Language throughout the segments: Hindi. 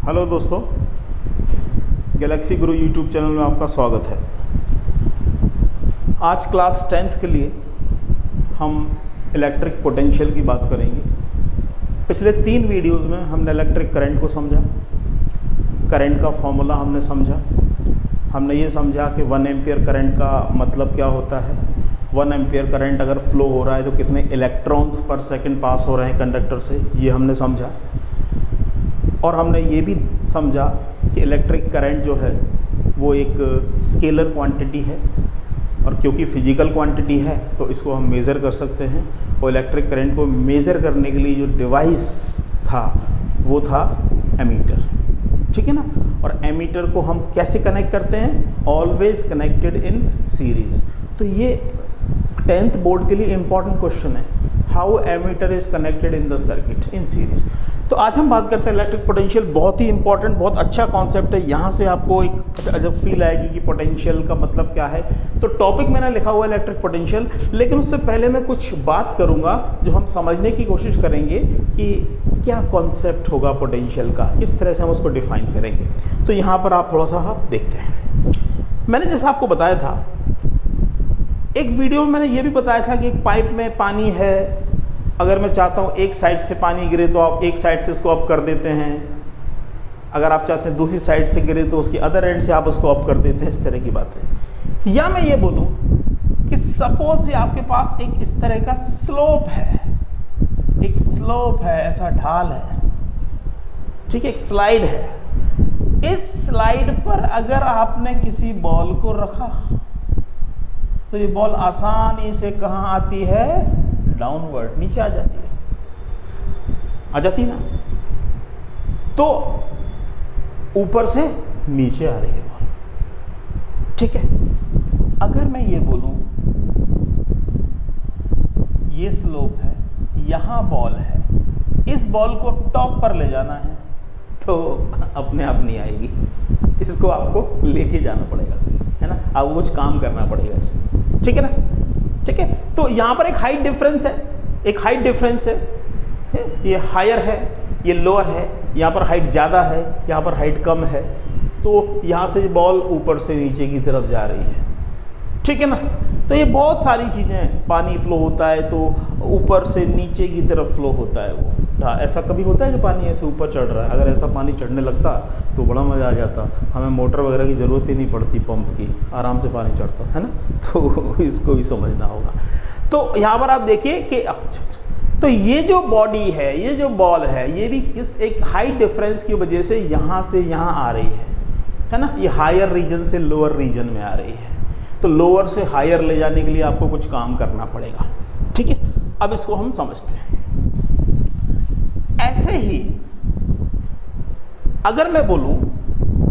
हेलो दोस्तों, गैलेक्सी गुरु यूट्यूब चैनल में आपका स्वागत है। आज क्लास 10th के लिए हम इलेक्ट्रिक पोटेंशियल की बात करेंगे। पिछले 3 वीडियोस में हमने इलेक्ट्रिक करंट को समझा, करंट का फॉर्मूला हमने समझा, हमने ये समझा कि 1 एम्पियर करंट का मतलब क्या होता है। 1 एम्पियर करंट अगर फ्लो हो रहा है तो कितने इलेक्ट्रॉन्स पर सेकंड पास हो रहे हैं कंडक्टर से, ये हमने समझा। और हमने ये भी समझा कि इलेक्ट्रिक करंट जो है वो एक स्केलर क्वांटिटी है, और क्योंकि फिजिकल क्वांटिटी है तो इसको हम मेज़र कर सकते हैं। और इलेक्ट्रिक करंट को मेज़र करने के लिए जो डिवाइस था वो था एमीटर, ठीक है ना। और एमीटर को हम कैसे कनेक्ट करते हैं? Always connected in series. तो ये 10th बोर्ड के लिए इम्पॉर्टेंट क्वेश्चन है, how ammeter is connected in the circuit in series. तो आज हम बात करते हैं इलेक्ट्रिक पोटेंशियल। बहुत ही इंपॉर्टेंट, बहुत अच्छा कॉन्सेप्ट है। यहाँ से आपको एक अजब फील आएगी कि पोटेंशियल का मतलब क्या है। तो टॉपिक मैंने लिखा हुआ है इलेक्ट्रिक पोटेंशियल, लेकिन उससे पहले मैं कुछ बात करूँगा जो हम समझने की कोशिश करेंगे कि क्या कॉन्सेप्ट होगा पोटेंशियल का, किस तरह से हम उसको डिफाइन करेंगे। तो यहाँ पर आप थोड़ा सा आप देखते हैं। मैंने जैसा आपको बताया था, एक वीडियो में मैंने ये भी बताया था कि एक पाइप में पानी है, अगर मैं चाहता हूँ एक साइड से पानी गिरे तो आप एक साइड से इसको अप कर देते हैं, अगर आप चाहते हैं दूसरी साइड से गिरे तो उसकी अदर एंड से आप उसको अप कर देते हैं, इस तरह की बात है। या मैं ये बोलूँ कि सपोज आपके पास एक इस तरह का स्लोप है, एक स्लोप है, ऐसा ढाल है, ठीक है, एक स्लाइड है। इस स्लाइड पर अगर आपने किसी बॉल को रखा तो ये बॉल आसानी से कहाँ आती है? डाउनवर्ड, नीचे आ जाती है, आ जाती है ना। तो ऊपर से नीचे आ रही है बॉल, ठीक है। अगर मैं ये बोलूं ये स्लोप है, यहां बॉल है, इस बॉल को टॉप पर ले जाना है तो अपने आप नहीं आएगी, इसको आपको लेके जाना पड़ेगा, है ना। आपको कुछ काम करना पड़ेगा इसमें, ठीक है ना, ठीक है। तो यहाँ पर एक हाइट डिफरेंस है, एक हाइट डिफरेंस है, ये हायर है, ये लोअर है, यहाँ पर हाइट ज़्यादा है, यहाँ पर हाइट कम है। तो यहाँ से बॉल ऊपर से नीचे की तरफ जा रही है, ठीक है ना। तो ये बहुत सारी चीज़ें, पानी फ्लो होता है तो ऊपर से नीचे की तरफ फ्लो होता है वो। हाँ, ऐसा कभी होता है कि पानी ऐसे ऊपर चढ़ रहा है? अगर ऐसा पानी चढ़ने लगता तो बड़ा मज़ा आ जाता, हमें मोटर वगैरह की ज़रूरत ही नहीं पड़ती, पंप की, आराम से पानी चढ़ता है ना। तो इसको भी समझना होगा। तो यहाँ पर आप देखिए कि तो ये जो बॉडी है, ये जो बॉल है, ये भी किस एक हाइट डिफरेंस की वजह से यहाँ से यहाँ आ रही है ना। ये हायर रीजन से लोअर रीजन में आ रही है, तो लोअर से हायर ले जाने के लिए आपको कुछ काम करना पड़ेगा, ठीक है। अब इसको हम समझते हैं। ऐसे ही अगर मैं बोलूं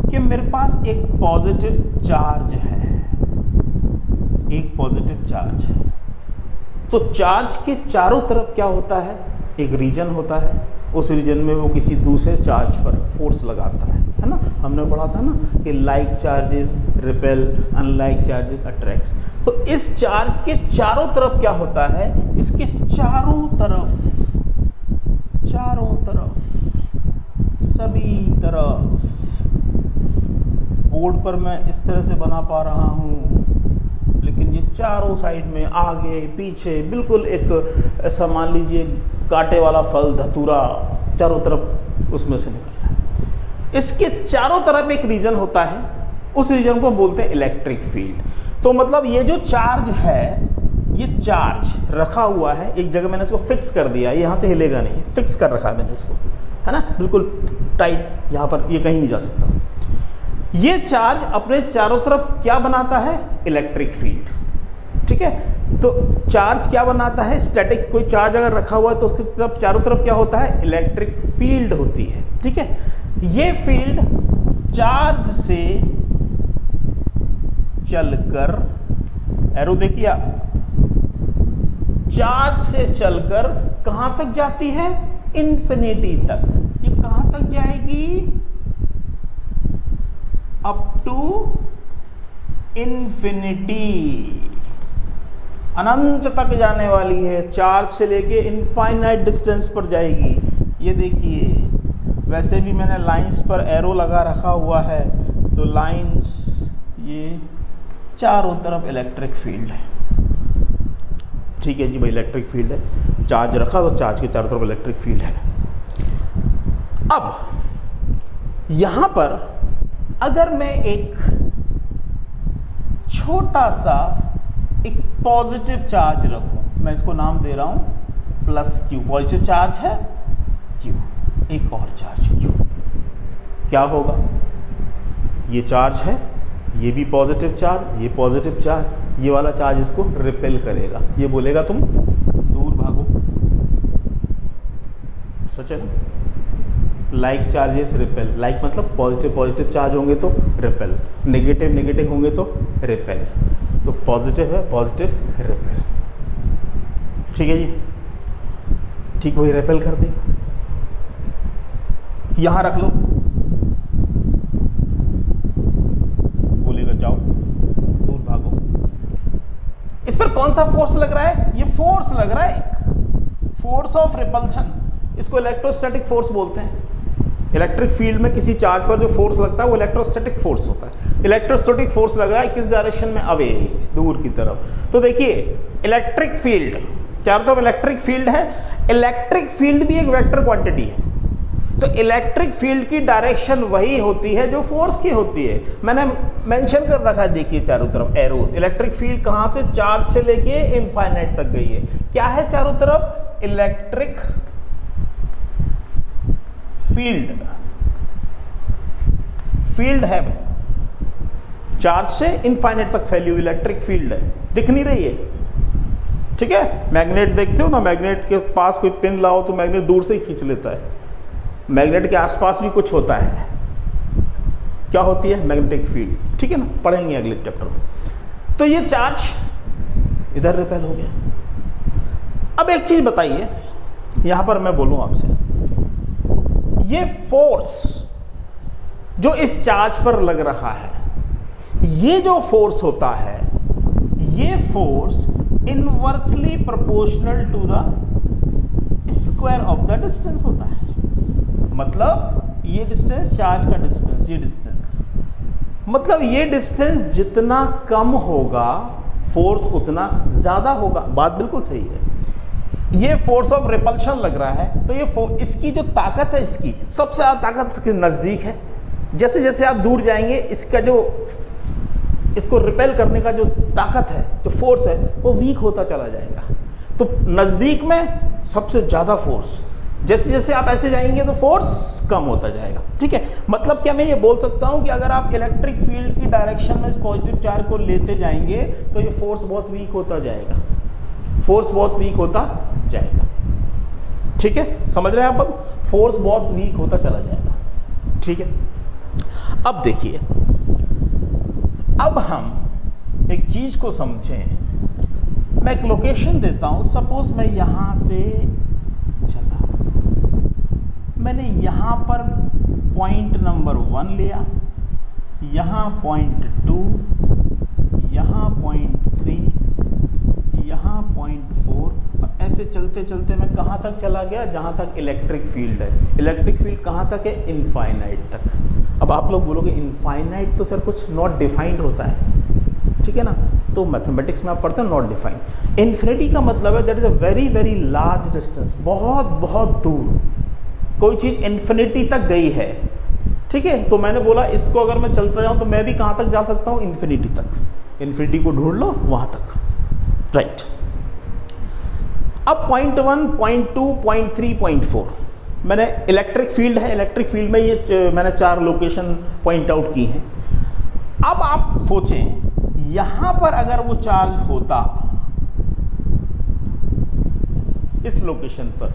कि मेरे पास एक पॉजिटिव चार्ज है, एक पॉजिटिव चार्ज है, तो चार्ज के चारों तरफ क्या होता है? एक रीजन होता है, उस रीजन में वो किसी दूसरे चार्ज पर फोर्स लगाता है ना। हमने पढ़ा था ना कि like charges repel, unlike charges attract. तो इस चार्ज के चारों तरफ क्या होता है? इसके चारों तरफ, चारों तरफ, सभी तरफ, बोर्ड पर मैं इस तरह से बना पा रहा हूँ, लेकिन ये चारों साइड में, आगे पीछे, बिल्कुल एक ऐसा मान लीजिए कांटे वाला फल, धतूरा, चारों तरफ उसमें से निकल रहा है। इसके चारों तरफ एक रीजन होता है, उस रीजन को बोलते हैं इलेक्ट्रिक फील्ड। तो मतलब ये जो चार्ज है, ये चार्ज रखा हुआ है एक जगह, मैंने इसको फिक्स कर दिया है, यहाँ से हिलेगा नहीं, फिक्स कर रखा है मैंने इसको, है ना, बिल्कुल टाइट, यहाँ पर ये कहीं नहीं जा सकता। ये चार्ज अपने चारों तरफ क्या बनाता है? इलेक्ट्रिक फील्ड, ठीक है। तो चार्ज क्या बनाता है? स्टैटिक कोई चार्ज अगर रखा हुआ है तो उसके तरफ चारों तरफ क्या होता है? इलेक्ट्रिक फील्ड होती है, ठीक है। ये फील्ड चार्ज से चलकर, एरो देखिए आप, चार्ज से चलकर कहां तक जाती है? इन्फिनिटी तक। ये कहां तक जाएगी? अप टू इन्फिनिटी, अनंत तक जाने वाली है। चार्ज से लेके इनफाइनाइट डिस्टेंस पर जाएगी। ये देखिए वैसे भी मैंने लाइंस पर एरो लगा रखा हुआ है, तो लाइंस ये चारों तरफ इलेक्ट्रिक फील्ड है। ठीक है जी भाई, इलेक्ट्रिक फील्ड है, चार्ज रखा तो चार्ज के चारों तरफ इलेक्ट्रिक फील्ड है। अब यहां पर अगर मैं एक छोटा सा एक पॉजिटिव चार्ज रखूं, मैं इसको नाम दे रहा हूं प्लस क्यू, पॉजिटिव चार्ज है क्यू, एक और चार्ज क्यू, क्या होगा? ये चार्ज है, ये भी पॉजिटिव चार्ज, ये पॉजिटिव चार्ज, ये वाला चार्ज इसको रिपेल करेगा, ये बोलेगा तुम दूर भागो। सच है ना? लाइक चार्जेस रिपेल, लाइक मतलब पॉजिटिव पॉजिटिव चार्ज होंगे तो रिपेल, नेगेटिव नेगेटिव होंगे तो रिपेल, तो पॉजिटिव है पॉजिटिव रिपेल। ठीक है जी, ठीक वही रिपेल कर देगा। यहां रख लो, बोलेगा जाओ दूर भागो। इस पर कौन सा फोर्स लग रहा है? ये फोर्स लग रहा है, फोर्स ऑफ रिपल्शन, इसको इलेक्ट्रोस्टैटिक फोर्स बोलते हैं। इलेक्ट्रिक फील्ड में किसी चार्ज पर जो फोर्स लगता है वो इलेक्ट्रोस्टैटिक फोर्स होता है। इलेक्ट्रोस्टैटिक फोर्स लग रहा है किस डायरेक्शन में? अवे, दूर की तरफ। तो देखिए इलेक्ट्रिक फील्ड, चारों तरफ इलेक्ट्रिक फील्ड है, इलेक्ट्रिक फील्ड भी एक वेक्टर क्वांटिटी है, तो इलेक्ट्रिक फील्ड की डायरेक्शन वही होती है जो फोर्स की होती है। मैंने मेंशन कर रखा है, देखिए चारों तरफ एरोस। इलेक्ट्रिक फील्ड कहां से? चार्ज से लेके इनफाइनाइट तक गई है। क्या है चारों तरफ? इलेक्ट्रिक फील्ड, फील्ड है, चार्ज से इनफाइनाइट तक फैली हुई इलेक्ट्रिक फील्ड है, दिख नहीं रही है। ठीक है, मैग्नेट देखते हो ना, मैग्नेट के पास कोई पिन लाओ तो मैग्नेट दूर से ही खींच लेता है। मैग्नेट के आसपास भी कुछ होता है, क्या होती है? Magnetic field. ठीक है ना, पढ़ेंगे अगले चैप्टर में। तो ये चार्ज इधर रिपेल हो गया। अब एक चीज बताइए, यहां पर मैं बोलूं आपसे, ये फोर्स जो इस चार्ज पर लग रहा है, ये जो फोर्स होता है, ये force inversely proportional to the square of the distance होता है। मतलब ये डिस्टेंस, चार्ज का डिस्टेंस, ये डिस्टेंस, मतलब ये डिस्टेंस जितना कम होगा फोर्स उतना ज्यादा होगा। बात बिल्कुल सही है। ये फोर्स ऑफ रिपल्शन लग रहा है, तो ये इसकी जो ताकत है, इसकी सबसे ज्यादा ताकत के नजदीक है। जैसे जैसे आप दूर जाएंगे, इसका जो इसको रिपेल करने का जो ताकत है, जो फोर्स है, वो वीक होता चला जाएगा। तो नजदीक में सबसे ज्यादा फोर्स, जैसे जैसे आप ऐसे जाएंगे तो फोर्स कम होता जाएगा। ठीक है, मतलब क्या मैं ये बोल सकता हूं कि अगर आप इलेक्ट्रिक फील्ड की डायरेक्शन में इस पॉजिटिव चार्ज को लेते जाएंगे तो ये फोर्स बहुत वीक होता जाएगा, फोर्स बहुत वीक होता जाएगा। ठीक है, समझ रहे हैं आप? अब फोर्स बहुत वीक होता चला जाएगा। ठीक है, अब देखिए, अब हम एक चीज को समझें। मैं एक लोकेशन देता हूं, सपोज मैं यहां से चला, मैंने यहां पर पॉइंट नंबर 1 लिया, यहां पॉइंट 2, यहां पॉइंट 3, यहां पॉइंट 4, और ऐसे चलते चलते मैं कहां तक चला गया? जहां तक इलेक्ट्रिक फील्ड है। इलेक्ट्रिक फील्ड कहां तक है? इनफाइनाइट तक। अब आप लोग बोलोगे इनफाइनाइट तो सर कुछ नॉट डिफाइंड होता है, ठीक है ना? तो मैथमेटिक्स में आप पढ़ते हैं नॉट डिफाइंड। इन्फिनिटी का मतलब है that is a very very large distance, बहुत बहुत दूर कोई चीज़ इन्फिनिटी तक गई है। ठीक है, तो मैंने बोला इसको अगर मैं चलता जाऊं तो मैं भी कहां तक जा सकता हूं? इन्फिनिटी तक। इन्फिनिटी को ढूंढ लो, वहां तक, राइट। अब पॉइंट 1, पॉइंट 2, पॉइंट 3, पॉइंट 4, मैंने इलेक्ट्रिक फील्ड है, इलेक्ट्रिक फील्ड में ये मैंने 4 लोकेशन पॉइंट आउट की हैं। अब आप सोचें यहां पर अगर वो चार्ज होता इस लोकेशन पर,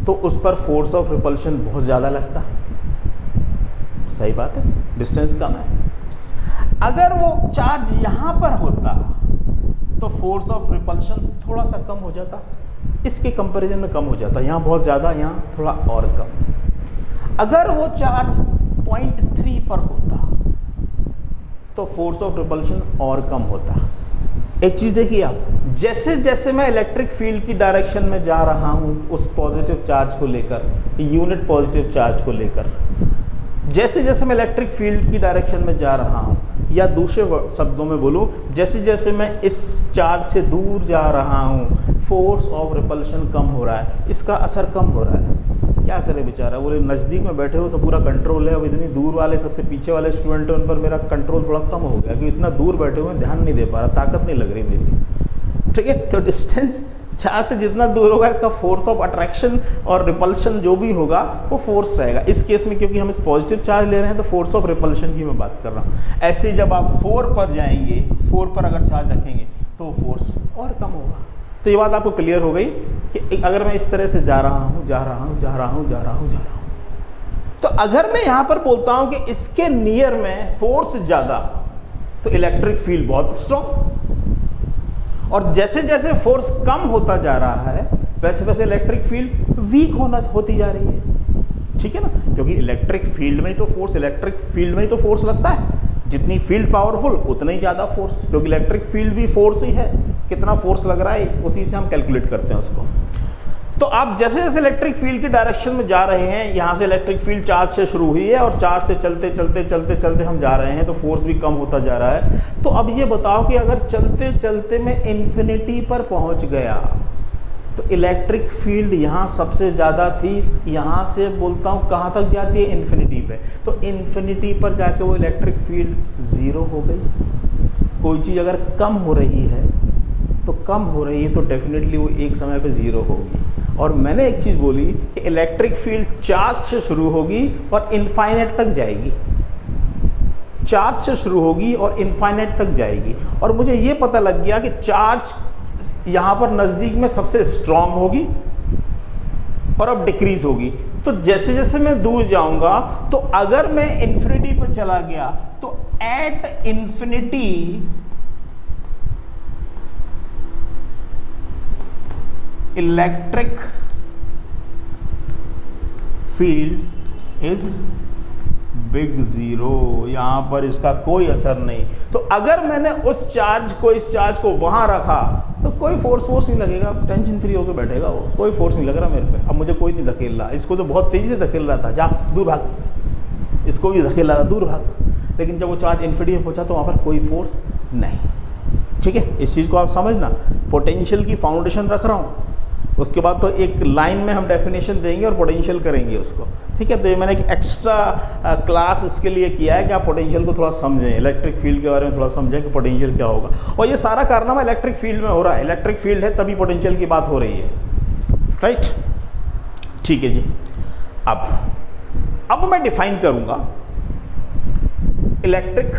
तो उस पर फोर्स ऑफ रिपल्शन बहुत ज़्यादा लगता। सही बात है, डिस्टेंस कम है। अगर वो चार्ज यहां पर होता तो फोर्स ऑफ रिपल्शन थोड़ा सा कम हो जाता, इसके कंपैरिजन में कम हो जाता। यहाँ बहुत ज़्यादा, यहाँ थोड़ा और कम। अगर वो चार्ज पॉइंट 3 पर होता तो फोर्स ऑफ रिपल्शन और कम होता। एक चीज़ देखिए आप, जैसे जैसे मैं इलेक्ट्रिक फील्ड की डायरेक्शन में जा रहा हूं उस पॉजिटिव चार्ज को लेकर, यूनिट पॉजिटिव चार्ज को लेकर, जैसे जैसे मैं इलेक्ट्रिक फील्ड की डायरेक्शन में जा रहा हूं, या दूसरे शब्दों में बोलूं, जैसे जैसे मैं इस चार्ज से दूर जा रहा हूं, फोर्स ऑफ रिपल्शन कम हो रहा है, इसका असर कम हो रहा है। क्या करे बेचारा, बोले नज़दीक में बैठे हो तो पूरा कंट्रोल है, अब इतनी दूर वाले सबसे पीछे वाले स्टूडेंट हैं उन पर मेरा कंट्रोल थोड़ा कम हो गया, क्योंकि इतना दूर बैठे हुए ध्यान नहीं दे पा रहा, ताकत नहीं लग रही मेरी। ठीक है, तो डिस्टेंस चार्ज से जितना दूर होगा इसका फोर्स ऑफ अट्रैक्शन और रिपल्शन जो भी होगा वो फोर्स रहेगा। इस केस में क्योंकि हम इस पॉजिटिव चार्ज ले रहे हैं तो फोर्स ऑफ रिपल्शन की मैं बात कर रहा हूँ। ऐसे जब आप 4 पर जाएंगे, 4 पर अगर चार्ज रखेंगे तो फोर्स और कम होगा। तो ये बात आपको क्लियर हो गई कि अगर मैं इस तरह से जा रहा हूँ, तो अगर मैं यहाँ पर बोलता हूँ कि इसके नियर में फोर्स ज़्यादा, तो इलेक्ट्रिक फील्ड बहुत स्ट्रॉन्ग, और जैसे जैसे फोर्स कम होता जा रहा है वैसे वैसे इलेक्ट्रिक फील्ड वीक होती जा रही है। ठीक है ना, क्योंकि इलेक्ट्रिक फील्ड में ही तो फोर्स लगता है, जितनी फील्ड पावरफुल उतना ही ज़्यादा फोर्स, क्योंकि इलेक्ट्रिक फील्ड भी फोर्स ही है, कितना फोर्स लग रहा है उसी से हम कैलकुलेट करते हैं उसको। तो आप जैसे जैसे इलेक्ट्रिक फील्ड की डायरेक्शन में जा रहे हैं, यहाँ से इलेक्ट्रिक फील्ड चार्ज से शुरू हुई है और चार्ज से चलते हम जा रहे हैं तो फोर्स भी कम होता जा रहा है। तो अब ये बताओ कि अगर चलते चलते मैं इन्फिनिटी पर पहुँच गया तो इलेक्ट्रिक फील्ड यहाँ सबसे ज़्यादा थी, यहाँ से बोलता हूँ कहाँ तक जाती है, इन्फिनिटी पे, तो इन्फिनिटी पर जाके वो इलेक्ट्रिक फील्ड ज़ीरो हो गई। कोई चीज़ अगर कम हो रही है तो डेफिनेटली वो एक समय पे ज़ीरो होगी। और मैंने एक चीज़ बोली कि इलेक्ट्रिक फील्ड चार्ज से शुरू होगी और इनफाइनाइट तक जाएगी, चार्ज से शुरू होगी और इनफाइनाइट तक जाएगी। और मुझे ये पता लग गया कि चार्ज यहाँ पर नज़दीक में सबसे स्ट्रांग होगी और अब डिक्रीज होगी। तो जैसे जैसे मैं दूर जाऊंगा, तो अगर मैं इन्फिनिटी पर चला गया तो at infinity electric field is big zero, यहाँ पर इसका कोई असर नहीं। तो अगर मैंने इस चार्ज को वहाँ रखा तो कोई फोर्स नहीं लगेगा, टेंशन फ्री होकर बैठेगा वो, कोई फोर्स नहीं लग रहा मेरे पे। अब मुझे कोई नहीं धकेल रहा, इसको तो बहुत तेज़ी से धकेल रहा था, जा दूर भाग, इसको भी धकेल रहा था दूर भाग, लेकिन जब वो चार्ज इन्फिनिटी में पहुँचा तो वहाँ पर कोई फोर्स नहीं। ठीक है, इस चीज़ को आप समझना, पोटेंशियल की फाउंडेशन रख रहा हूँ, उसके बाद तो एक लाइन में हम डेफिनेशन देंगे और पोटेंशियल करेंगे उसको। ठीक है, तो ये मैंने एक एक्स्ट्रा क्लास इसके लिए किया है कि आप पोटेंशियल को थोड़ा समझें, इलेक्ट्रिक फील्ड के बारे में थोड़ा समझें कि पोटेंशियल क्या होगा। और ये सारा कारनामा इलेक्ट्रिक फील्ड में हो रहा है, इलेक्ट्रिक फील्ड है तभी पोटेंशियल की बात हो रही है। राइट, ठीक है जी। अब मैं डिफाइन करूंगा इलेक्ट्रिक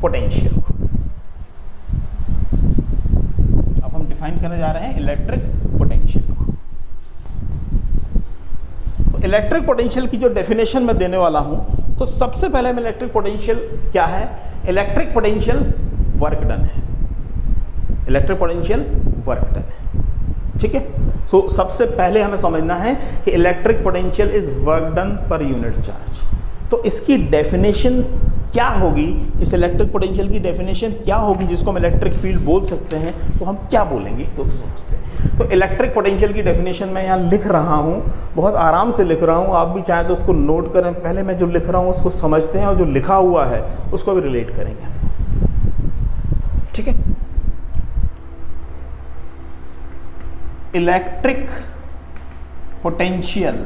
पोटेंशियल को। अब हम डिफाइन करने जा रहे हैं इलेक्ट्रिक पोटेंशियल को। तो इलेक्ट्रिक पोटेंशियल की जो डेफिनेशन मैं देने वाला हूं, तो सबसे पहले में इलेक्ट्रिक पोटेंशियल क्या है, इलेक्ट्रिक पोटेंशियल वर्क डन है, इलेक्ट्रिक पोटेंशियल वर्क डन है। ठीक है, सो सबसे पहले हमें समझना है कि electric potential is work done per unit charge. तो इसकी डेफिनेशन क्या होगी, इस इलेक्ट्रिक पोटेंशियल की डेफिनेशन क्या होगी जिसको हम इलेक्ट्रिक फील्ड बोल सकते हैं, तो हम क्या बोलेंगे, तो सोचते हैं। तो इलेक्ट्रिक पोटेंशियल की डेफिनेशन मैं यहाँ लिख रहा हूँ, बहुत आराम से लिख रहा हूँ, आप भी चाहें तो उसको नोट करें। पहले मैं जो लिख रहा हूँ उसको समझते हैं और जो लिखा हुआ है उसको भी रिलेट करेंगे। ठीक है, electric potential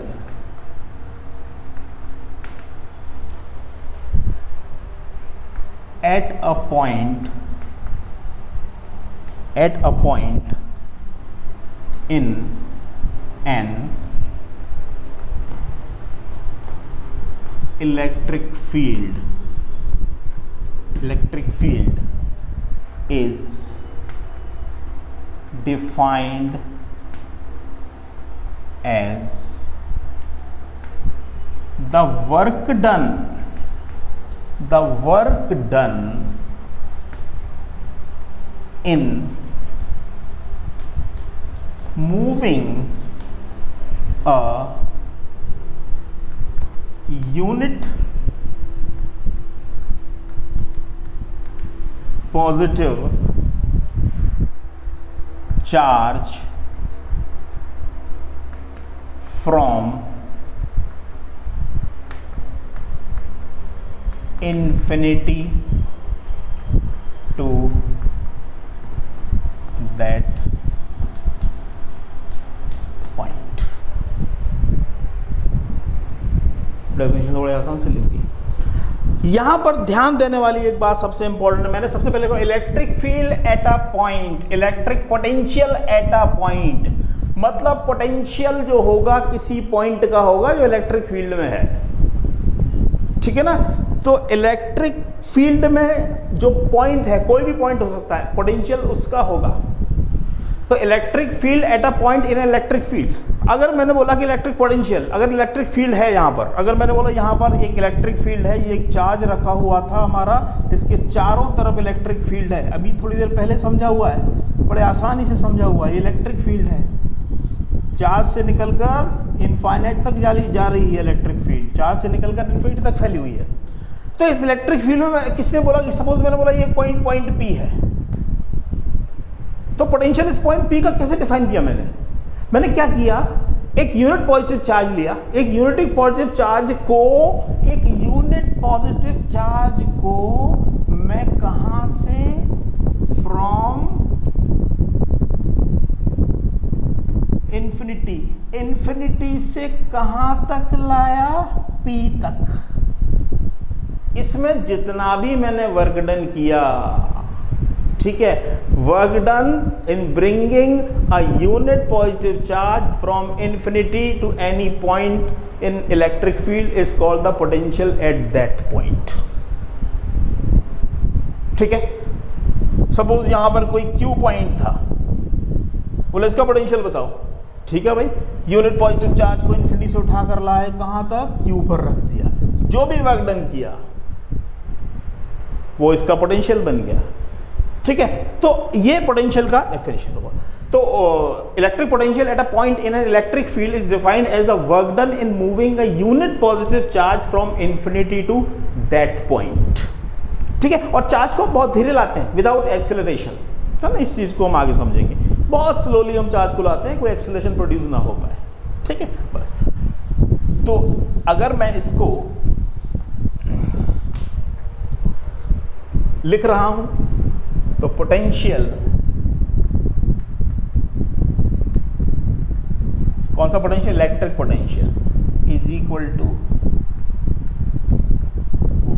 at a point in an electric field is defined as the work done in moving a unit positive charge from infinity to that point। Definition थोड़ी आसान से लिख दी। यहां पर ध्यान देने वाली एक बात सबसे इंपॉर्टेंट है, मैंने सबसे पहले कहा electric field at a point, electric potential at a point, मतलब पोटेंशियल जो होगा किसी पॉइंट का होगा जो इलेक्ट्रिक फील्ड में है, ठीक है ना। तो इलेक्ट्रिक फील्ड में जो पॉइंट है, कोई भी पॉइंट हो सकता है, पोटेंशियल उसका होगा। तो electric field at a point in electric field, अगर मैंने बोला कि इलेक्ट्रिक पोटेंशियल, अगर इलेक्ट्रिक फील्ड है यहाँ पर, अगर मैंने बोला यहाँ पर एक इलेक्ट्रिक फील्ड है, ये एक चार्ज रखा हुआ था हमारा, इसके चारों तरफ इलेक्ट्रिक फील्ड है, अभी थोड़ी देर पहले समझा हुआ है, बड़े आसानी से समझा हुआ है। इलेक्ट्रिक फील्ड है, चार्ज से निकलकर इनफाइनाइट तक जा रही है इलेक्ट्रिक फील्ड, चार्ज से निकलकर इनफिनिटी तक फैली हुई है। तो इस इलेक्ट्रिक फील्ड में किसने बोला कि सपोज मैंने बोला ये पॉइंट पी है, तो पोटेंशियल इस पॉइंट पी का कैसे डिफाइन किया मैंने क्या किया, एक यूनिट पॉजिटिव चार्ज लिया, एक यूनिट पॉजिटिव चार्ज को मैं कहां से, फ्रॉम इंफिनिटी से कहां तक लाया, पी तक। इसमें जितना भी मैंने वर्क डन किया, ठीक है, work done in bringing a unit positive charge from infinity to any point in electric field is called the potential at that point, ठीक है। सपोज यहां पर कोई क्यू पॉइंट था, बोले इसका पोटेंशियल बताओ, ठीक है भाई, यूनिट पॉजिटिव चार्ज को इंफिनिटी से उठाकर लाए कहां तक, क्यू पर रख दिया, जो भी वर्क डन किया वो इसका पोटेंशियल बन गया, ठीक है। तो ये पोटेंशियल का डेफिनेशन होगा। तो electric potential at a point in an electric field is defined as the work done in moving a unit positive charge from infinity to that point, ठीक है। और चार्ज को बहुत धीरे लाते हैं विदाउट एक्सेलरेशन, तो ना इस चीज को हम आगे समझेंगे, बहुत स्लोली हम चार्ज को लाते हैं, कोई एक्सेलरेशन प्रोड्यूस ना हो पाए, ठीक है। बस तो अगर मैं इसको लिख रहा हूं तो पोटेंशियल, कौन सा potential, electric potential is equal to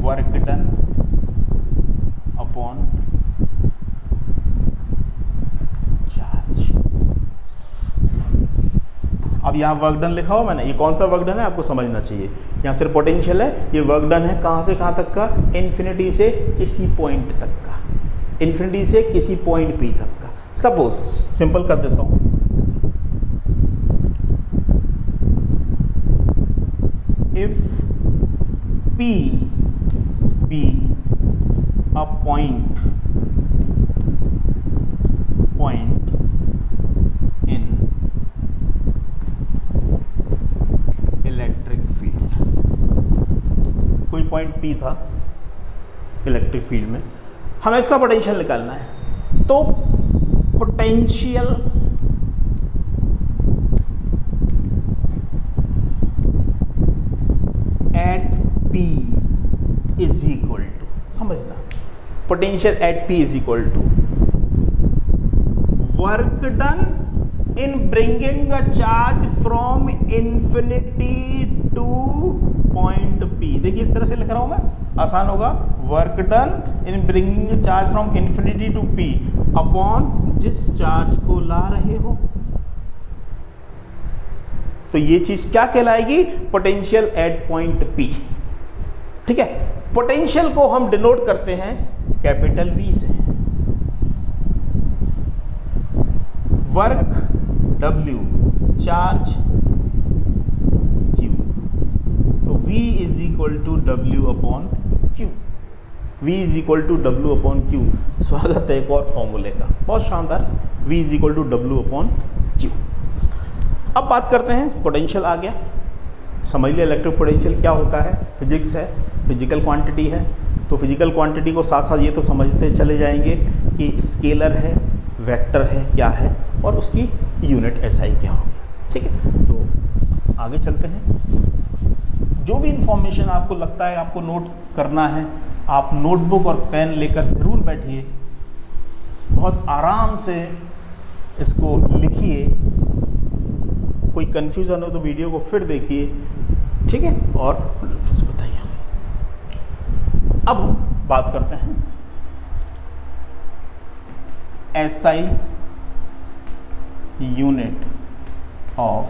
work done upon charge. अब यहां वर्क डन लिखा हो मैंने, ये कौन सा वर्क डन है आपको समझना चाहिए। यहाँ सिर्फ पोटेंशियल है, ये वर्क डन है कहाँ से कहाँ तक का, इन्फिनिटी से किसी पॉइंट तक का, इन्फिनिटी से किसी पॉइंट पी तक का। सपोज सिंपल कर देता हूँ, if P be a point in electric field, कोई पॉइंट पी था इलेक्ट्रिक फील्ड में, हमें इसका पोटेंशियल निकालना है। तो potential at P is equal to, समझना, potential at P is equal to work done in bringing a charge from infinity to point P. देखिए इस तरह से लिख रहा हूं मैं, आसान होगा, work done in bringing a charge from infinity to P upon जिस चार्ज को ला रहे हो। तो ये चीज क्या कहलाएगी, पोटेंशियल एट पॉइंट पी, ठीक है। पोटेंशियल को हम डिनोट करते हैं कैपिटल वी से, वर्क W, चार्ज Q, तो V is equal to W upon Q, V is equal to W upon Q। स्वागत है एक और फॉर्मूले का, बहुत शानदार, V is equal to W upon Q। अब बात करते हैं, पोटेंशियल आ गया, समझ लिया इलेक्ट्रिक पोटेंशियल क्या होता है, फिजिक्स है, फिजिकल क्वांटिटी है। तो फिजिकल क्वांटिटी को साथ साथ ये तो समझते चले जाएंगे कि स्केलर है, वेक्टर है, क्या है, और उसकी यूनिट एसआई क्या होगी। ठीक है, तो आगे चलते हैं। जो भी इंफॉर्मेशन आपको लगता है आपको नोट करना है, आप नोटबुक और पेन लेकर ज़रूर बैठिए, बहुत आराम से इसको लिखिए। कोई कन्फ्यूज़न हो तो वीडियो को फिर देखिए, ठीक है, और फिर बताइए। अब हम बात करते हैं SI unit of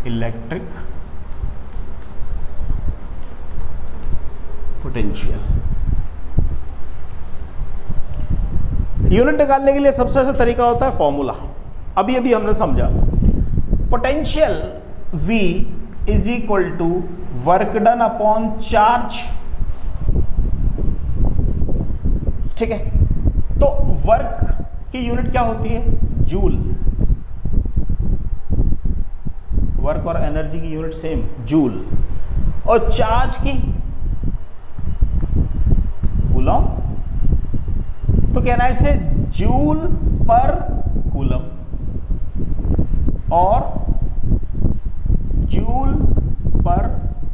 electric potential. Unit निकालने के लिए सबसे अच्छा तरीका होता है फॉर्मूला। अभी अभी हमने समझा, potential V is equal to work done upon charge. ठीक है, तो वर्क की यूनिट क्या होती है? जूल। वर्क और एनर्जी की यूनिट सेम, जूल। और चार्ज की कूलम। तो कहना है इसे जूल पर कूलम और जूल पर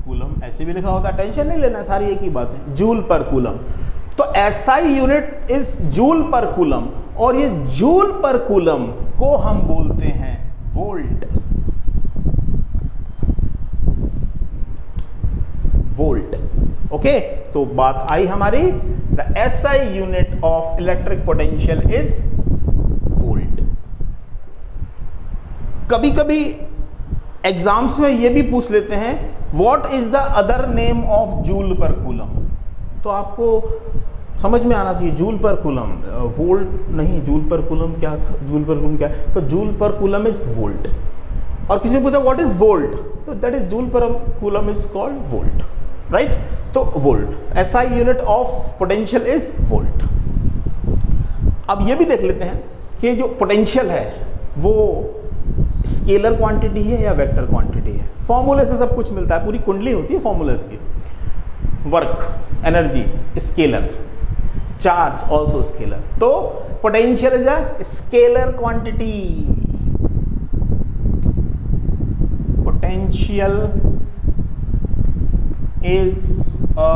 कूलम ऐसे भी लिखा होता है, टेंशन नहीं लेना, सारी एक ही बात है, जूल पर कूलम। तो SI unit is joule per coulomb, और ये जूल पर कूलम को हम बोलते हैं वोल्ट। Volt, okay. तो बात आई हमारी, the SI unit of electric potential is volt. कभी कभी एग्जाम्स में ये भी पूछ लेते हैं what is the other name of joule per coulomb. तो आपको समझ में आना चाहिए, जूल पर कूलम, वोल्ट नहीं, जूल पर कूलम क्या था, जूल पर कूलम क्या है, तो joule per coulomb is volt. और किसी ने पूछा व्हाट इज वोल्ट, तो that is joule per coulomb is called volt, right. तो volt, SI unit of potential is volt. अब ये भी देख लेते हैं कि जो पोटेंशियल है वो स्केलर क्वांटिटी है या वेक्टर क्वांटिटी है। फॉर्मूले से सब कुछ मिलता है, पूरी कुंडली होती है फॉर्मूलेस की। Work, energy scalar, charge also scalar. तो potential is a scalar quantity. Potential is a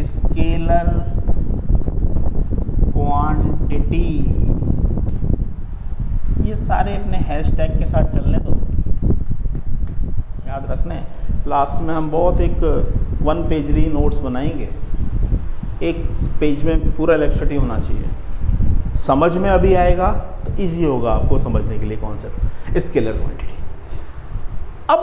scalar quantity. ये सारे अपने हैशटैग के साथ चलने दो, याद रखना है। लास्ट में हम बहुत एक 1 पेजरी नोट्स बनाएंगे, एक पेज में पूरा इलेक्ट्रिसिटी होना चाहिए। समझ में अभी आएगा तो इजी होगा आपको समझने के लिए कॉन्सेप्ट स्केलर क्वांटिटी। अब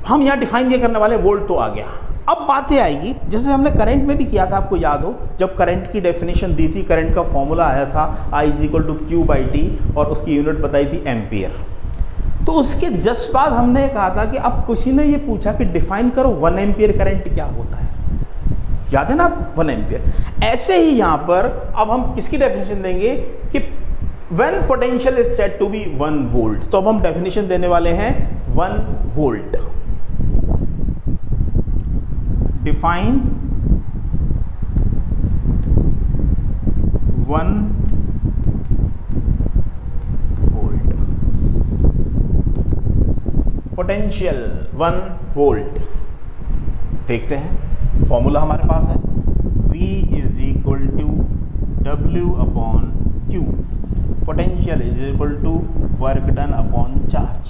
हम यहाँ डिफाइन ये करने वाले, वोल्ट तो आ गया। अब बातें आएगी जैसे हमने करंट में भी किया था, आपको याद हो जब करंट की डेफिनेशन दी थी, करंट का फॉर्मूला आया था I = Q/T और उसकी यूनिट बताई थी एम्पियर। तो उसके जस्ट बाद हमने कहा था कि अब किसी ने ये पूछा कि डिफाइन करो 1 एम्पियर करंट क्या होता है, याद है ना आप, 1 एम्पियर। ऐसे ही यहाँ पर अब हम किसकी डेफिनेशन देंगे कि when potential is said to be 1 volt. तो अब हम डेफिनेशन देने वाले हैं 1 volt. Define 1 volt, potential 1 volt. देखते हैं, फॉर्मूला हमारे पास है V = W/Q, potential = work done upon charge.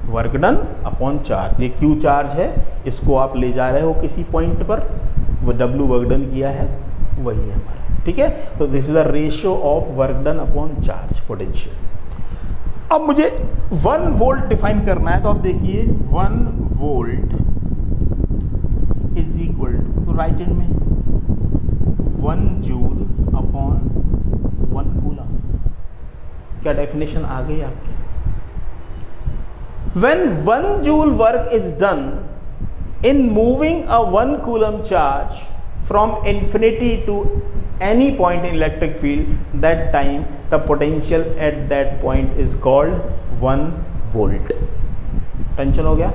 Work done upon charge, ये Q चार्ज है, इसको आप ले जा रहे हो किसी पॉइंट पर, वो W वर्क डन किया है, वही है हमारा, ठीक है। तो this is the ratio of work done upon charge potential. अब मुझे 1 वोल्ट डिफाइन करना है, तो आप देखिए 1 वोल्ट इज इक्वल टू, तो राइट हैंड में 1 जूल अपॉन 1 कूलम। क्या डेफिनेशन आ गई आपकी? When 1 joule work is done in moving a 1 coulomb charge from infinity to any point in electric field, that time the potential at that point is called 1 volt. Tension हो गया?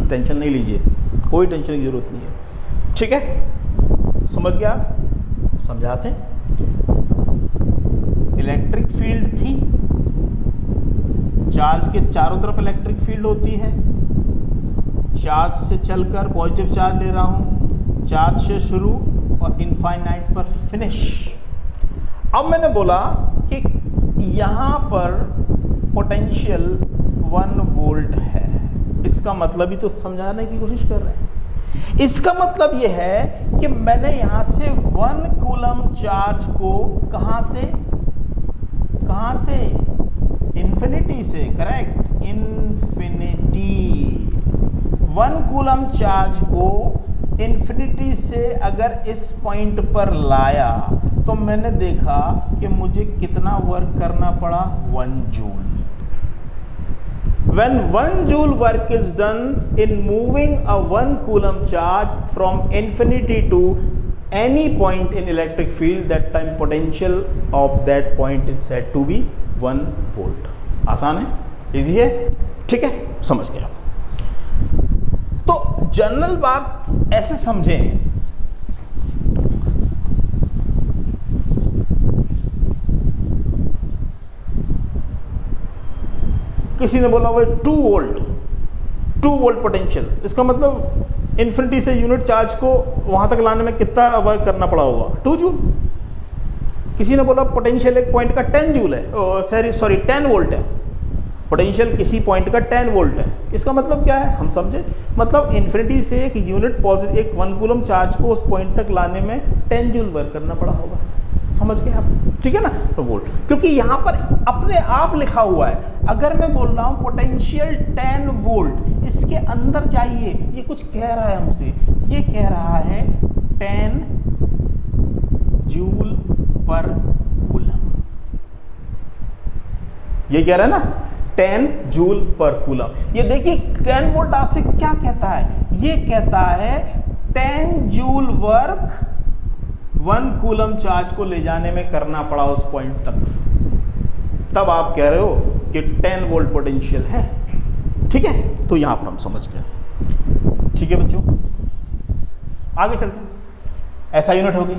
टेंशन नहीं लीजिए, कोई टेंशन की जरूरत नहीं है, ठीक है, समझ गया? समझाते हैं। इलेक्ट्रिक फील्ड थी, चार्ज के चारों तरफ इलेक्ट्रिक फील्ड होती है, चार्ज से चलकर पॉजिटिव चार्ज ले रहा हूं, चार्ज से शुरू और इनफाइनाइट पर फिनिश। अब मैंने बोला कि यहां पर पोटेंशियल 1 वोल्ट है, इसका मतलब ही तो समझाने की कोशिश कर रहे हैं। इसका मतलब यह है कि मैंने यहां से 1 कूलम चार्ज को कहां से इंफिनिटी से, करेक्ट, इंफिनिटी। 1 कूलम चार्ज को इंफिनिटी से अगर इस पॉइंट पर लाया तो मैंने देखा कि मुझे कितना वर्क करना पड़ा, 1 joule. When 1 joule work is done in moving a 1 coulomb charge from infinity to any point in electric field, that time potential of that point is said to be 1 volt. आसान है, इजी है, ठीक है, समझ गए आप। तो जनरल बात ऐसे समझें, किसी ने बोला भाई 2 वोल्ट पोटेंशियल, इसका मतलब इन्फिनिटी से यूनिट चार्ज को वहां तक लाने में कितना वर्क करना पड़ा होगा, 2 जूल। किसी ने बोला पोटेंशियल एक पॉइंट का 10 जूल है, सॉरी 10 वोल्ट है, पोटेंशियल किसी पॉइंट का 10 वोल्ट है। इसका मतलब क्या है, हम समझे, मतलब इन्फिनिटी से एक यूनिट पॉजिटिव, एक 1 कूलम चार्ज को उस पॉइंट तक लाने में 10 जूल वर्क करना पड़ा होगा। समझ गए आप, ठीक है ना। तो वोल्ट, क्योंकि यहां पर अपने आप लिखा हुआ है। अगर मैं बोल रहा हूं पोटेंशियल 10 वोल्ट, इसके अंदर जाइए, ये कुछ कह रहा है हमसे, ये कह रहा है 10 जूल पर कूलम, ये कह रहा है ना, 10 जूल पर कूलम। ये देखिए 10 वोल्ट आपसे क्या कहता है, ये कहता है 10 जूल वर्क 1 कूलम चार्ज को ले जाने में करना पड़ा उस पॉइंट तक। तब आप कह रहे हो कि 10 वोल्ट पोटेंशियल है, ठीक है। तो यहां पर हम समझ गए, ठीक है बच्चों। आगे चलते हैं, ऐसा यूनिट हो गई।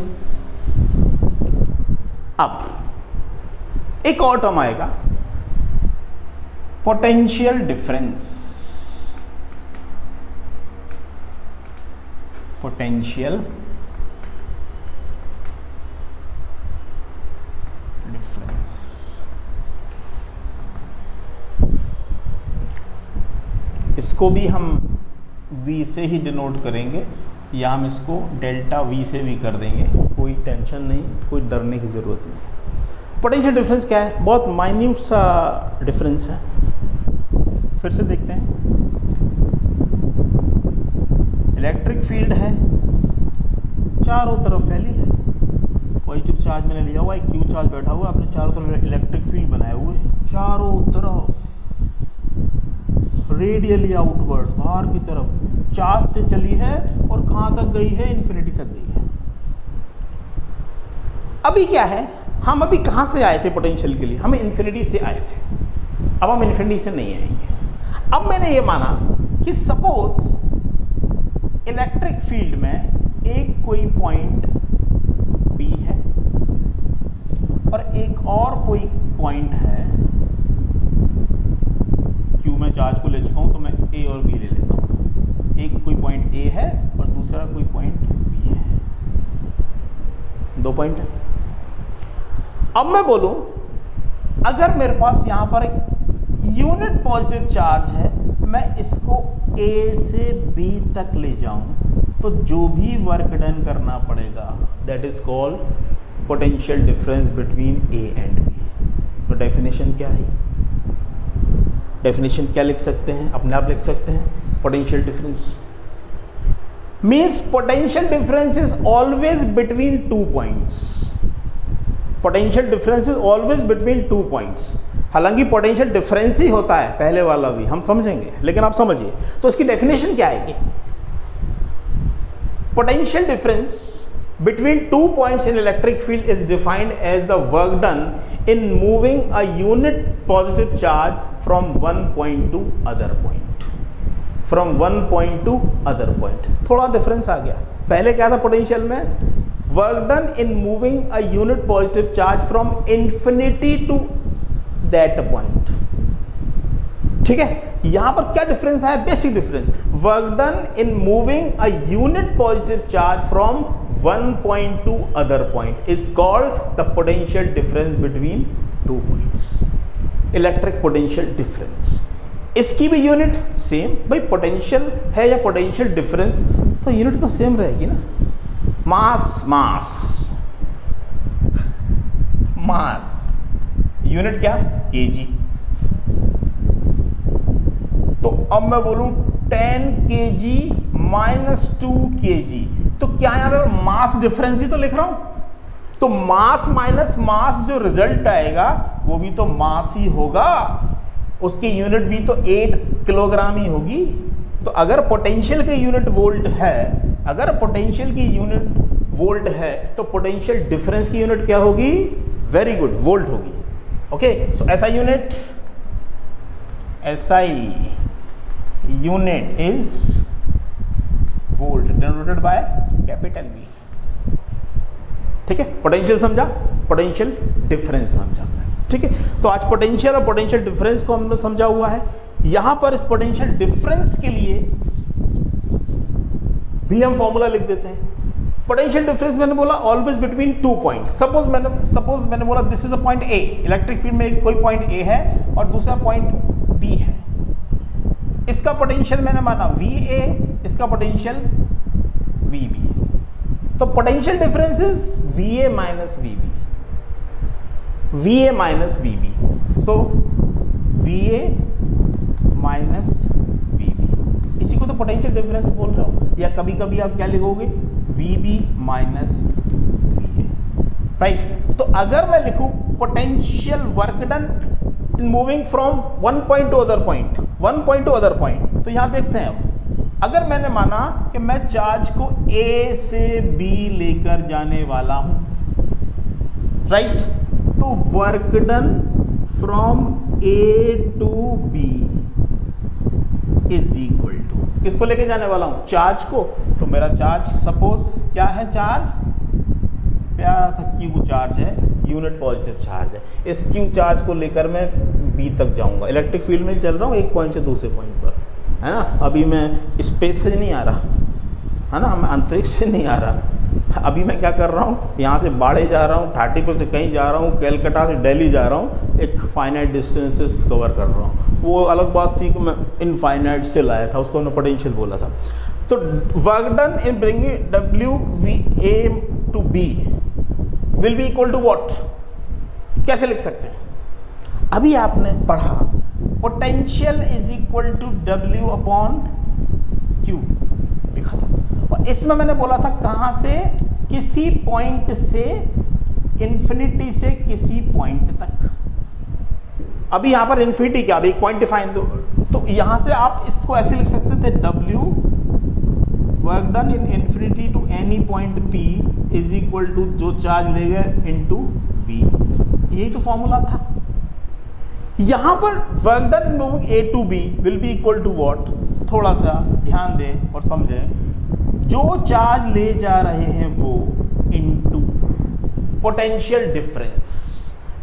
अब एक और टर्म आएगा, पोटेंशियल डिफरेंस। पोटेंशियल डिफरेंस, इसको भी हम V से ही डिनोट करेंगे, या हम इसको डेल्टा V से भी कर देंगे, कोई टेंशन नहीं, कोई डरने की ज़रूरत नहीं। पोटेंशियल डिफरेंस क्या है, बहुत माइन्यूट सा डिफरेंस है। फिर से देखते हैं, इलेक्ट्रिक फील्ड है, चारों तरफ फैली है, पॉजिटिव चार्ज मैंने लिया हुआ है, क्यू चार्ज बैठा हुआ है, अपने चारों तरफ इलेक्ट्रिक फील्ड बनाए हुए हैं, चारों तरफ रेडियली आउटवर्ड, बाहर की तरफ चार्ज से चली है और कहां तक गई है, इन्फिनिटी तक गई है। अभी क्या है, हम अभी कहां से आए थे पोटेंशियल के लिए, हम इन्फिनिटी से आए थे, अब हम इन्फिनिटी से नहीं आएंगे। अब मैंने ये माना कि सपोज इलेक्ट्रिक फील्ड में एक कोई पॉइंट P है और एक और कोई पॉइंट है Q, में चार्ज को ले चुका हूं तो मैं A और B ले लेता हूं। एक कोई पॉइंट A है और दूसरा कोई पॉइंट B है, 2 पॉइंट है। अब मैं बोलूं, अगर मेरे पास यहां पर एक यूनिट पॉजिटिव चार्ज है, मैं इसको A से B तक ले जाऊं तो जो भी वर्क डन करना पड़ेगा that is called potential difference between A and B। तो डेफिनेशन क्या है, डेफिनेशन क्या लिख सकते हैं, अपने आप लिख सकते हैं, potential difference means potential difference is always between 2 points. Potential difference is always between 2 points. हालांकि पोटेंशियल डिफरेंस ही होता है, पहले वाला भी हम समझेंगे, लेकिन आप समझिए। तो इसकी डेफिनेशन क्या आएगी, potential difference between 2 points in electric field is defined as the work done in moving a unit positive charge from one point to other point। From one point to other point. थोड़ा डिफरेंस आ गया। पहले क्या था पोटेंशियल में, work done in moving a unit positive charge from infinity to that point. ठीक है, यहां पर क्या डिफरेंस है, basic difference, work done in moving a unit positive charge from one point to other point is called the potential difference between two points, electric potential difference. इसकी भी यूनिट सेम, भाई पोटेंशियल है या पोटेंशियल डिफरेंस तो यूनिट तो सेम रहेगी ना, मास मास मास, यूनिट क्या, केजी। तो अब मैं बोलूं 10 kg माइनस 2 kg, तो क्या यहां पे मास डिफरेंस ही तो लिख रहा हूं, तो मास माइनस मास जो रिजल्ट आएगा वो भी तो मास ही होगा, उसकी यूनिट भी तो 8 किलोग्राम ही होगी। तो अगर पोटेंशियल की यूनिट वोल्ट है, अगर पोटेंशियल की यूनिट वोल्ट है तो पोटेंशियल डिफरेंस की यूनिट क्या होगी, वेरी गुड, वोल्ट होगी। Okay, so SI unit, SI unit is volt denoted by capital V. ठीक है, पोटेंशियल समझा, पोटेंशियल डिफरेंस समझा। ठीक है, तो आज पोटेंशियल और पोटेंशियल डिफरेंस को हमने समझा हुआ है। यहां पर इस पोटेंशियल डिफरेंस के लिए भी हम फॉर्मूला लिख देते हैं। पोटेंशियल डिफरेंस मैंने बोला always between two point. Suppose मैंने बोला this is a point A, electric field में कोई पॉइंट ए है और दूसरा पॉइंट बी है। इसका पोटेंशियल मैंने माना VA, इसका पोटेंशियल VB। तो potential difference is VA minus VB, VA minus VB, so VA minus VB, इसी को तो पोटेंशियल डिफरेंस बोल रहा हूं। या कभी कभी आप क्या लिखोगे, VB माइनस VA, राइट। तो अगर मैं लिखूं potential work done moving from one point to other point, one point to other point, तो यहां देखते हैं अब अगर मैंने माना कि मैं चार्ज को A से B लेकर जाने वाला हूं, राइट, तो work done from A to B is equal to, किसको लेके जाने वाला हूं, चार्ज को। तो मेरा चार्ज सपोज क्या है, चार्ज प्यारा सा Q चार्ज है, यूनिट पॉजिटिव चार्ज है। इस Q चार्ज को लेकर मैं B तक जाऊंगा, इलेक्ट्रिक फील्ड में चल रहा हूँ एक पॉइंट से दूसरे पॉइंट पर, है ना। अभी मैं स्पेस से नहीं आ रहा, है ना, मैं अंतरिक्ष से नहीं आ रहा। अभी मैं क्या कर रहा हूँ, यहाँ से बाड़े जा रहा हूँ, ठाटीपुर से कहीं जा रहा हूँ, कैलकाटा से दिल्ली जा रहा हूँ, एक फाइनाइट डिस्टेंसेस कवर कर रहा हूँ। वो अलग बात थी कि मैं इनफाइनाइट से लाया था, उसको हमने पोटेंशियल बोला था। तो work done in bringing WVA to B will be equal to what, कैसे लिख सकते हैं, अभी आपने पढ़ा potential is equal to W upon Q लिखा था, और इसमें मैंने बोला था कहां से, किसी पॉइंट से इंफिनिटी से किसी पॉइंट तक। अभी यहां पर इंफिनिटी क्या, अभी एक पॉइंट डिफाइन दो, तो यहां से आप इसको ऐसे लिख सकते थे, W work done in infinity to any point P is equal to जो चार्ज ले गए इनटू V। यही तो फॉर्मूला था। यहां पर work done in moving A to B will be equal to what, थोड़ा सा ध्यान दें और समझें, जो चार्ज ले जा रहे हैं वो into potential difference.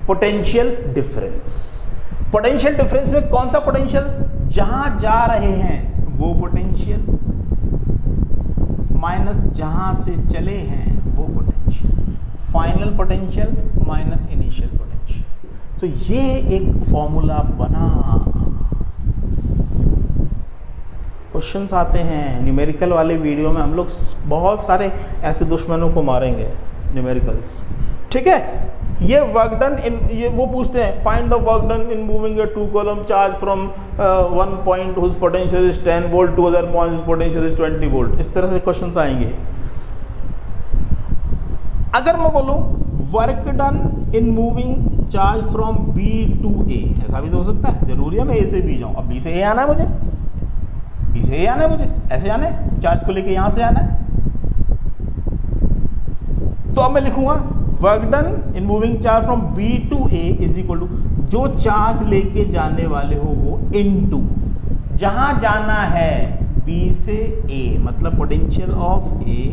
Potential difference, potential difference में कौन सा पोटेंशियल, जहां जा रहे हैं वो पोटेंशियल माइनस जहां से चले हैं वो potential, final potential minus initial potential. तो ये एक फॉर्मूला बना। क्वेश्चंस आते हैं न्यूमेरिकल वाले वीडियो में, हम लोग बहुत सारे ऐसे दुश्मनों को मारेंगे न्यूमेरिकल्स, ठीक है। ये वर्क डन इन, ये वो पूछते हैं find the work done in moving a two coulomb charge from one point whose potential is 10 volt to other point whose potential is 20 volt. इस तरह से क्वेश्चंस आएंगे। अगर मैं बोलूं work done in moving charge from B to A, ऐसा भी तो हो सकता है, जरूरी है मैं A से B जाऊं। अब B से A आना है मुझे, B से A आना है मुझे, ऐसे आना है, चार्ज को लेके यहां से आना है। तो अब मैं लिखूंगा work done in moving charge from B to A is equal to जो चार्ज लेके जाने वाले हो वो इनटू जहां जाना है बी से ए, मतलब पोटेंशियल ऑफ ए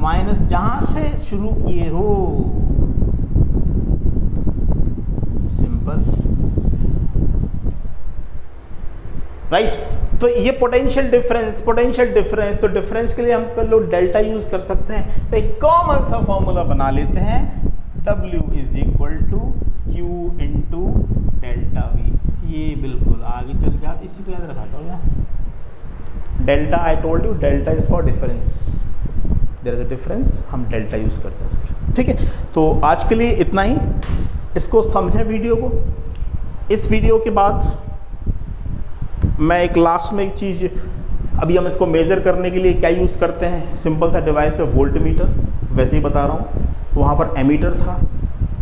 माइनस जहां से शुरू किए हो, सिंपल, राइट। तो ये पोटेंशियल डिफरेंस तो डिफरेंस के लिए हम कर लो डेल्टा यूज कर सकते हैं। तो एक कॉमन सा फॉर्मूला बना लेते हैं, W is equal to Q into delta V. ये बिल्कुल आगे चल के आप इसी को याद रखा करो। Delta, I told you delta is for difference, there is a difference, हम डेल्टा यूज करते हैं उसके, ठीक है। तो आज के लिए इतना ही, इसको समझें वीडियो को। इस वीडियो के बाद मैं एक लास्ट में एक चीज़, अभी हम इसको मेज़र करने के लिए क्या यूज़ करते हैं, सिंपल सा डिवाइस है वोल्ट मीटर, वैसे ही बता रहा हूँ। वहाँ पर एमीटर था,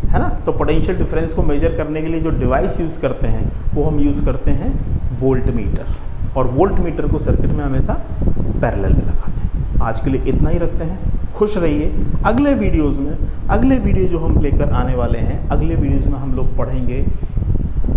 है ना। तो पोटेंशियल डिफरेंस को मेज़र करने के लिए जो डिवाइस यूज़ करते हैं वो हम यूज़ करते हैं वोल्ट मीटर, और वोल्ट मीटर को सर्किट में हमेशा पैरेलल में लगाते हैं। आज के लिए इतना ही रखते हैं, खुश रहिए। अगले वीडियो जो हम लेकर आने वाले हैं, अगले वीडियोज़ में हम लोग पढ़ेंगे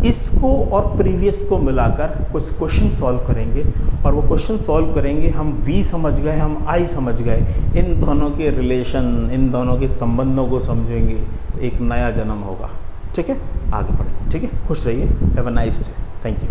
इसको और प्रीवियस को मिलाकर कुछ क्वेश्चन सॉल्व करेंगे, और वो क्वेश्चन सॉल्व करेंगे, हम V समझ गए, हम I समझ गए, इन दोनों के रिलेशन, इन दोनों के संबंधों को समझेंगे, एक नया जन्म होगा, ठीक है। आगे बढ़ेंगे, ठीक है। खुश रहिए, have a nice day, thank you.